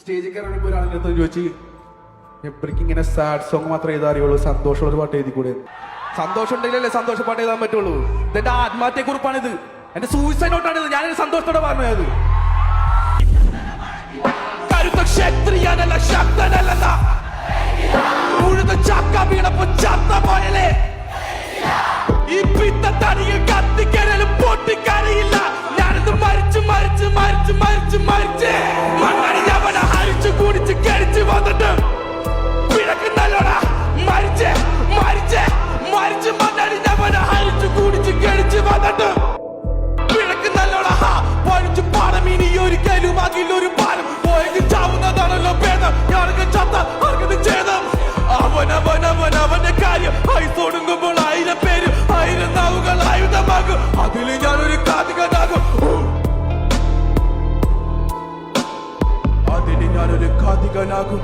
സ്റ്റേജിൽ കയറിയപ്പോൾ ഒരാളുടെ അടുത്ത് ചോദിച്ചു, എപ്പോഴേക്കും ഇങ്ങനെ സാഡ് സോങ് മാത്രമേ എഴുതാൻ അറിയുള്ളൂ, സന്തോഷമുള്ള ഒരു പാട്ട് എഴുതി കൂടെ? സന്തോഷം ഉണ്ടെങ്കിലല്ലേ സന്തോഷ പാട്ട് എഴുതാൻ പറ്റുള്ളൂ. ഇതെന്റെ ആത്മഹത്യ കുറിപ്പാണിത്, എന്റെ സൂയിസൈഡ് നോട്ടാണിത്. ഞാൻ സന്തോഷത്തോടെ പറഞ്ഞത്. കരുത്ത ക്ഷത്രിയനല്ല, ശക്തനല്ല, ഉഴുത ചക്ക വീണപ്പോ ചത്ത പോയല്ലേ. ഈ പിത്ത തടിയിൽ കത്തിക്കരലും പൊട്ടിക്കരയില്ല. ഞാനത് മരിച്ചു മരിച്ചു മരിച്ചു മരിച്ചു മരിച്ച് മണ്ണടിഞ്ഞവനെ ഹരിച്ചു കുടിച്ച് കഴിച്ചു വന്നിട്ട് പിഴക്കുന്നല്ലോടാ. മരിച്ച് മരിച്ച് മരിച്ച് മണ്ണടിഞ്ഞവനെ ഹരിച്ചു കുടിച്ച് കഴിച്ചു വന്നിട്ട് പിഴക്കുന്നല്ലോടാ. പഴിച്ചു പാടം ഇനി ഒരിക്കലും അതിലൊരു പാലം പോയെങ്കിൽ ചാവുന്നതാണല്ലോ ഭേദം. ഞാനൊക്കെ ചത്ത അർഹത ചെയ്തം. അവനവന്റെ കാര്യം ഐസൊടുങ്ങുമ്പോൾ 1000 പേര് 1000 നാവുകൾ ആയുധമാകും. അതിൽ ഞാനൊരു കാതികനാകും. അതിൽ ഞാനൊരു കാതികനാകും.